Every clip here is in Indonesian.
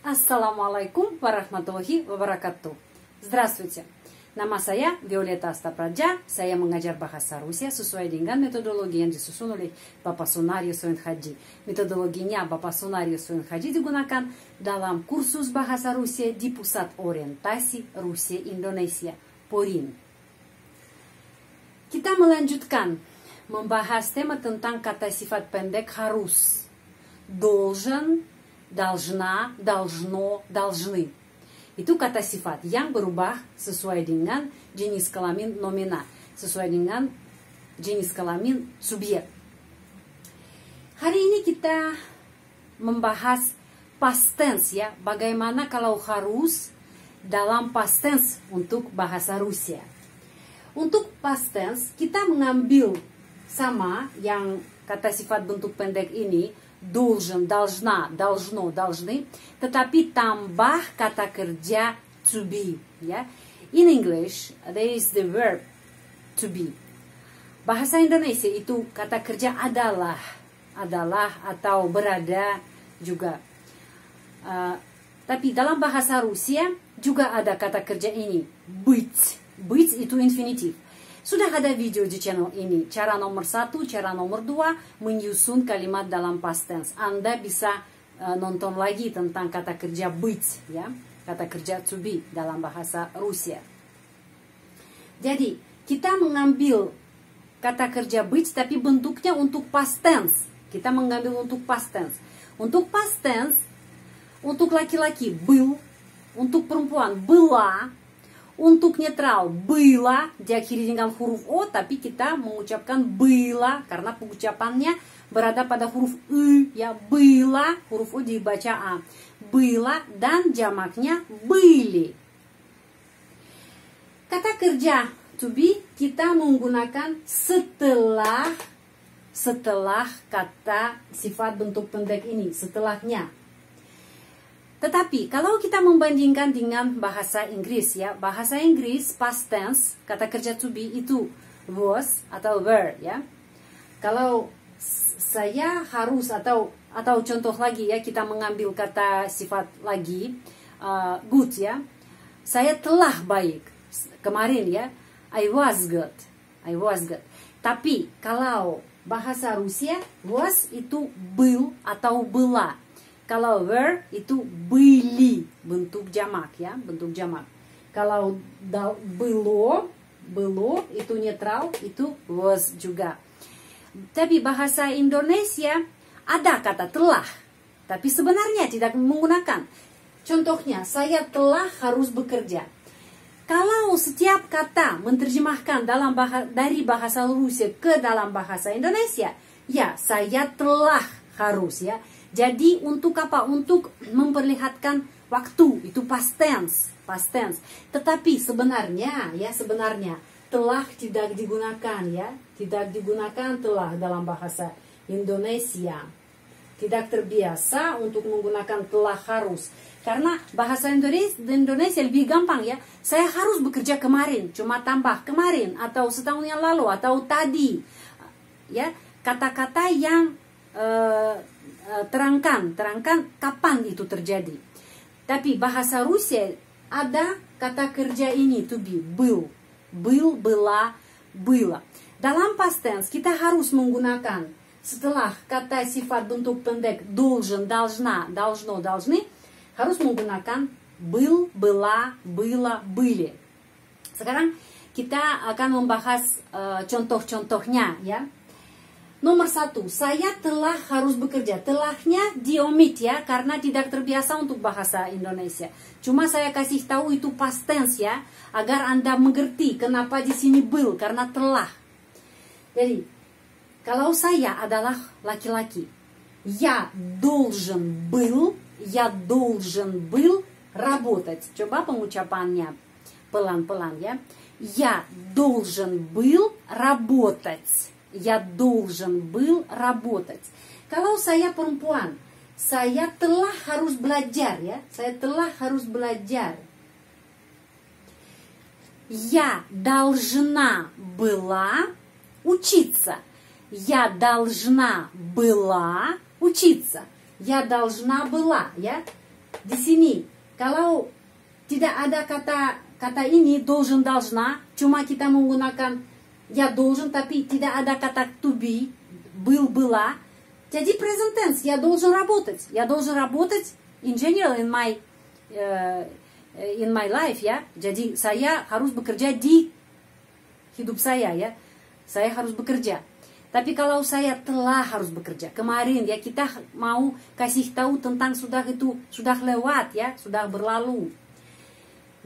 Assalamualaikum warahmatullahi wabarakatuh. Здравствуйте. Nama saya Violeta Astapradja. Saya mengajar bahasa Rusia sesuai dengan metodologi yang disusun oleh Bapak Sunario Soenhaji. Metodologinya Bapak Sunario Soenhaji digunakan dalam kursus bahasa Rusia di Pusat Orientasi Rusia Indonesia, PORIN. Kita melanjutkan membahas tema tentang kata sifat pendek harus. Должен, должна, должно, должны. Itu kata sifat yang berubah sesuai dengan jenis kelamin nomina, sesuai dengan jenis kelamin subjek. Hari ini kita membahas past tense ya, bagaimana kalau harus dalam past tense untuk bahasa Rusia. Untuk past tense kita mengambil sama yang kata sifat bentuk pendek ini, должен, должна, должно, должны, tetapi tambah kata kerja to be, ya. In English, there is the verb to be. Bahasa Indonesia itu kata kerja adalah atau berada juga. Tapi dalam bahasa Rusia juga ada kata kerja ini, быть. Быть itu infinitif. Sudah ada video di channel ini, cara nomor 1, cara nomor 2, menyusun kalimat dalam past tense. Anda bisa nonton lagi tentang kata kerja быть, ya, kata kerja to be dalam bahasa Rusia. Jadi, kita mengambil kata kerja быть, tapi bentuknya untuk past tense. Kita mengambil untuk past tense. Untuk past tense, untuk laki-laki, был, untuk perempuan, была. Untuk netral, было, diakhiri dengan huruf O, tapi kita mengucapkan было, karena pengucapannya berada pada huruf U, ya, было, huruf O dibaca A. Было, dan jamaknya были. Kata kerja to be, kita menggunakan setelah kata sifat bentuk pendek ini, setelahnya. Tetapi kalau kita membandingkan dengan bahasa Inggris ya, bahasa Inggris past tense kata kerja to be itu was atau were ya. Kalau saya harus atau contoh lagi ya, kita mengambil kata sifat lagi good ya. Saya telah baik kemarin ya. I was good. Tapi kalau bahasa Rusia was itu был atau была. Kalau were itu были, bentuk jamak ya, bentuk jamak. Kalau было itu netral, itu was juga. Tapi bahasa Indonesia ada kata telah, tapi sebenarnya tidak menggunakan. Contohnya, saya telah harus bekerja. Kalau setiap kata menerjemahkan dari bahasa Rusia ke dalam bahasa Indonesia, ya saya telah harus ya. Jadi untuk apa? Untuk memperlihatkan waktu, itu past tense. Tetapi sebenarnya telah tidak digunakan ya, tidak digunakan telah dalam bahasa Indonesia. Tidak terbiasa untuk menggunakan telah harus. Karena bahasa Indonesia lebih gampang ya. Saya harus bekerja kemarin, cuma tambah kemarin atau setahun yang lalu atau tadi. Ya, kata-kata yang terangkan kapan itu terjadi. Tapi bahasa Rusia ada kata kerja ini to be, был, была, было. Dalam past tense kita harus menggunakan setelah kata sifat bentuk pendek должен, должна, должно, должны, harus menggunakan был, была, было, были. Sekarang kita akan membahas contoh-contohnya ya. Nomor 1, saya telah harus bekerja. Telahnya diomit ya, karena tidak terbiasa untuk bahasa Indonesia. Cuma saya kasih tahu itu past tense ya, agar Anda mengerti kenapa di sini был, karena telah. Jadi, kalau saya adalah laki-laki, я должен был работать. Coba pengucapannya pelan-pelan ya. Я должен был работать. Я должен был работать. Kalau saya perempuan, saya telah harus belajar ya. Saya telah harus belajar. Я должна была учиться. Я должна была учиться. Я должна была, ya. di sini kalau tidak ada kata ini должен, должна, cuma kita menggunakan ya должен tapi tidak ada kata to be, был, была. Jadi present tense, я должен работать. Я должен работать in general in my life ya. Jadi saya harus bekerja di hidup saya ya. Saya harus bekerja. Tapi kalau saya telah harus bekerja. Kemarin ya kita mau kasih tahu tentang sudah lewat ya, sudah berlalu.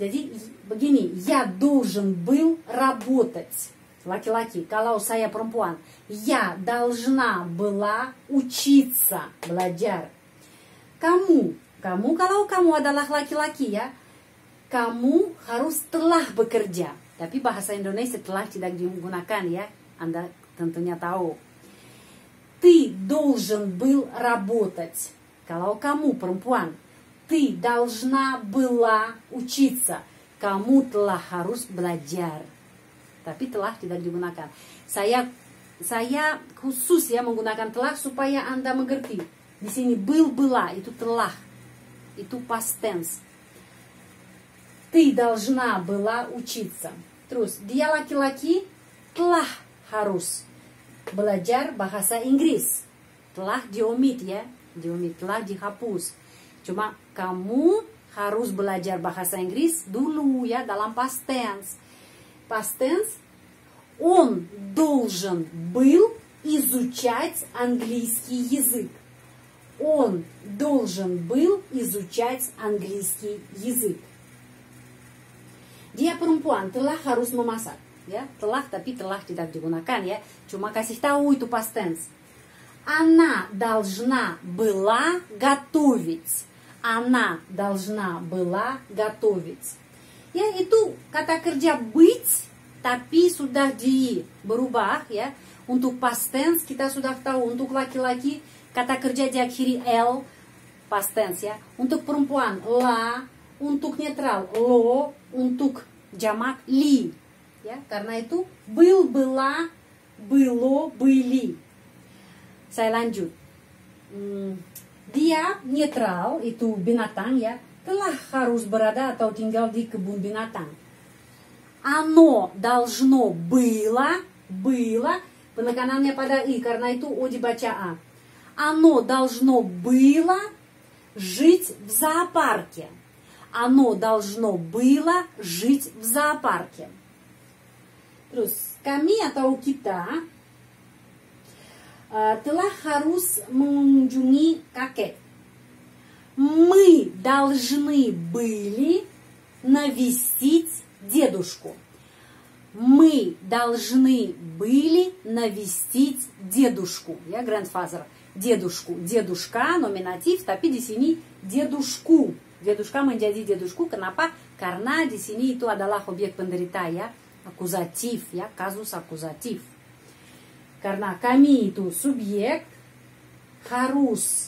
Jadi begini, я должен был работать. Laki-laki, kalau saya perempuan, я должна была учиться, belajar. Kamu kalau kamu adalah laki-laki ya, kamu harus telah bekerja. Tapi bahasa Indonesia telah tidak digunakan ya, Anda tentunya tahu. Ты должен был работать. Kalau kamu perempuan, ты должна была учиться. Kamu telah harus belajar. Tapi telah tidak digunakan. Saya khusus ya menggunakan telah supaya Anda mengerti. Di sini был, была itu telah. Itu past tense. Ты должна была учиться. Terus dia laki-laki telah harus belajar bahasa Inggris. Telah diomit ya. Diomit, telah dihapus. Cuma kamu harus belajar bahasa Inggris dulu ya dalam past tense. Past tense. Он должен был изучать английский язык. Он должен был изучать английский язык. Dia perempuan telah harus memasak. Ya, telah tapi telah tidak digunakan ya. Cuma kasih tahu itu past tense. Она должна была готовить. Она должна была готовить. Ya, itu kata kerja быть, tapi sudah berubah ya. Untuk past tense kita sudah tahu. Untuk laki-laki kata kerja diakhiri L, past tense ya. Untuk perempuan la, untuk netral lo, untuk jamak li. Ya, karena itu был, была, было, были. Saya lanjut. Dia netral itu binatang ya. Telah harus berada atau tinggal di kebun binatang. Оно должно было, penekanannya pada i karena itu o dibaca a. Оно должно было жить в зоопарке. Оно должно было жить в зоопарке. Terus kami atau kita telah harus mengunjungi kakek. Мы должны были навестить дедушку. Мы должны были навестить дедушку. Ya, grandfather. Дедушку. Дедушка, nominatif, tapi di sini дедушку. Дедушка menjadi дедушку. Kenapa? Karena di sini itu adalah objek penderita ya. Akuzatif ya, kasus akuzatif. Karena kami itu subjek harus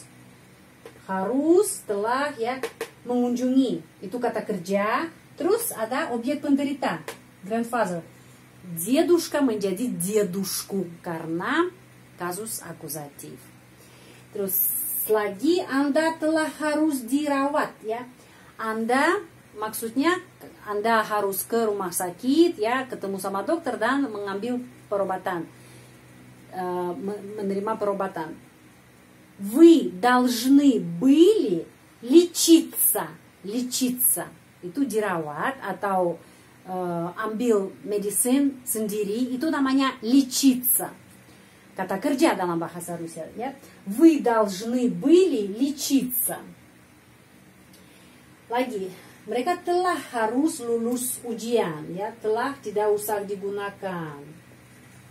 telah ya mengunjungi, itu kata kerja. Terus ada objek penderita, grandfather. Дедушка menjadi дедушку karena kasus akuzatif. Terus lagi Anda telah harus dirawat ya. Anda maksudnya Anda harus ke rumah sakit ya, ketemu sama dokter dan mengambil perobatan, menerima perobatan. Вы должны были лечиться. Лечиться. Itu dirawat atau ambil medicine sendiri. Itu namanya лечиться. Kata kerja dalam bahasa Rusia. Ya. Вы должны были лечиться. Lagi. Mereka telah harus lulus ujian. Ya. Telah tidak usah digunakan.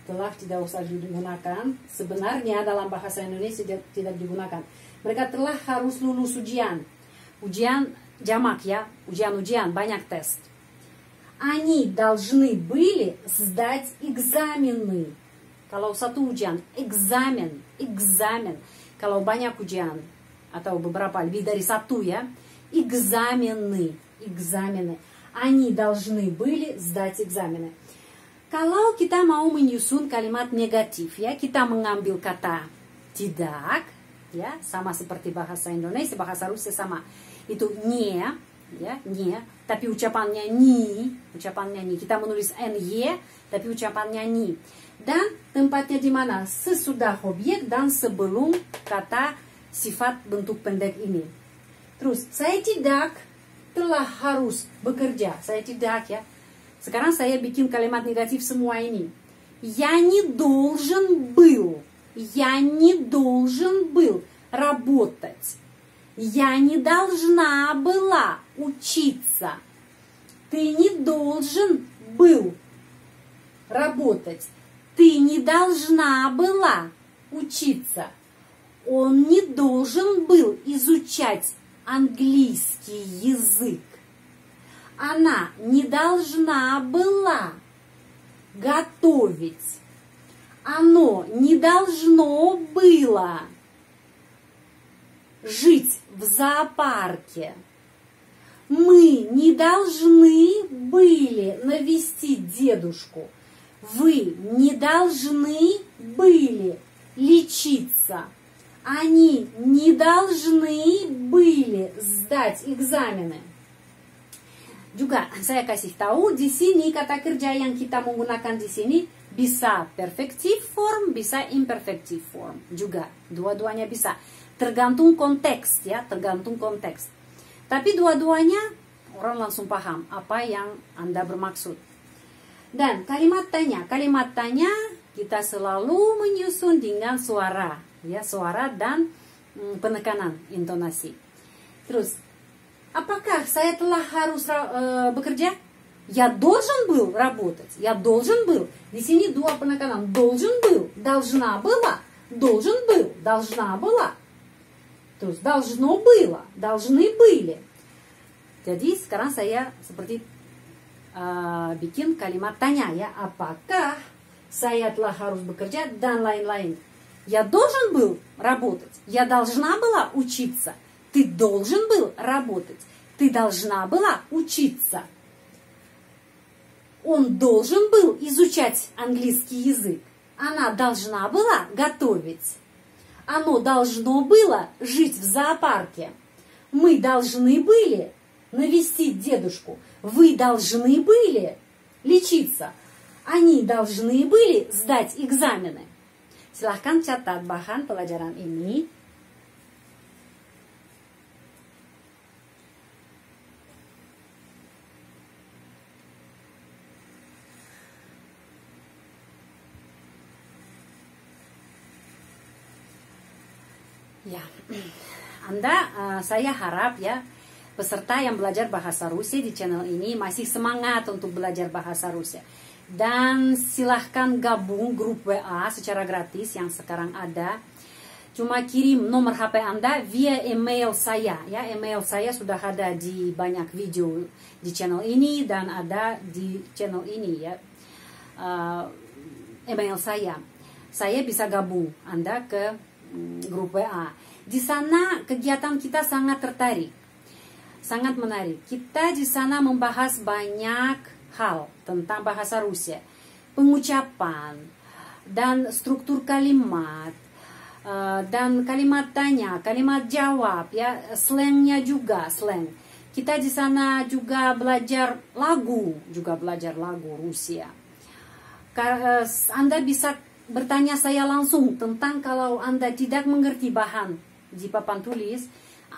Telah tidak usah digunakan. Sebenarnya dalam bahasa Indonesia tidak digunakan. Mereka telah harus lulus ujian. Ujian jamak ya. Ujian-ujian, banyak tes. Они должны были сдать экзамены. Kalau satu ujian, экзамен. Kalau banyak ujian atau beberapa lebih dari satu ya. Экзамены. Они должны были сдать экзамены. Kalau kita mau menyusun kalimat negatif ya, kita mengambil kata tidak ya, sama seperti bahasa Indonesia, bahasa Rusia sama. itu nye, ya, nye, tapi ucapannya ni, kita menulis ny, tapi ucapannya ni. Dan tempatnya di mana? Sesudah objek dan sebelum kata sifat bentuk pendek ini. Terus, saya tidak telah harus bekerja. Saya tidak, ya. Sekarang saya bikin kalimat negatif semua ini. Я не должен был. Я не должен был работать. Я не должна была учиться. Ты не должен был работать. Ты не должна была учиться. Он не должен был изучать английский язык. Она не должна была готовить. Оно не должно было жить в зоопарке. Мы не должны были навестить дедушку. Вы не должны были лечиться. Они не должны были сдать экзамены. Juga saya kasih tahu di sini kata kerja yang kita menggunakan di sini bisa perfective form, bisa imperfective form juga. Dua-duanya bisa. Tergantung konteks, ya, tergantung konteks. Tapi dua-duanya orang langsung paham apa yang Anda bermaksud. Dan kalimat tanya kita selalu menyusun dengan suara, ya, suara dan penekanan intonasi. Terus, apakah saya telah harus bekerja? Я должен был работать. Я должен был. Di sini dua penekanan. Должен был. Должна была. Должен был. Должна была. Terus должно было. Должны были. Jadi sekarang saya seperti bikin kalimat tanya, ya. Apakah saya telah harus bekerja dan lain-lain. Я должен был работать. Я должна была учиться. Ты должен был работать. Ты должна была учиться. Он должен был изучать английский язык. Она должна была готовить. Оно должно было жить в зоопарке. Мы должны были навестить дедушку. Вы должны были лечиться. Они должны были сдать экзамены. Silahkan catat bahan pelajaran ini. Ya, saya harap, ya, peserta yang belajar bahasa Rusia di channel ini masih semangat untuk belajar bahasa Rusia. Dan silahkan gabung grup WA secara gratis yang sekarang ada. Cuma kirim nomor HP Anda via email saya, ya. Email saya sudah ada di banyak video di channel ini dan ada di channel ini, ya. Email saya. Saya bisa gabung Anda ke grup WA. Di sana kegiatan kita sangat tertarik, sangat menarik. Kita di sana membahas banyak hal tentang bahasa Rusia, pengucapan dan struktur kalimat, dan kalimat tanya, kalimat jawab, ya, slangnya juga slang. Kita di sana juga belajar lagu Rusia. Anda bisa bertanya saya langsung tentang kalau Anda tidak mengerti bahan di papan tulis,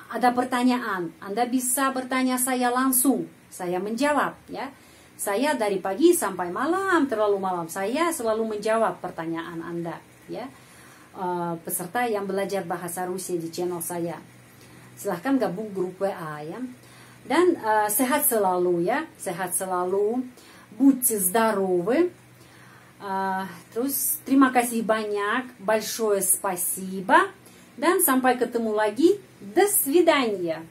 ada pertanyaan, Anda bisa bertanya saya langsung, saya menjawab, ya. Saya dari pagi sampai malam, terlalu malam, saya selalu menjawab pertanyaan Anda, ya. Peserta yang belajar bahasa Rusia di channel saya. Silahkan gabung grup WA, ya. Dan sehat selalu, ya, sehat selalu. Будьте здоровы. Terus terima kasih banyak, большое спасибо, dan sampai ketemu lagi, до свидания.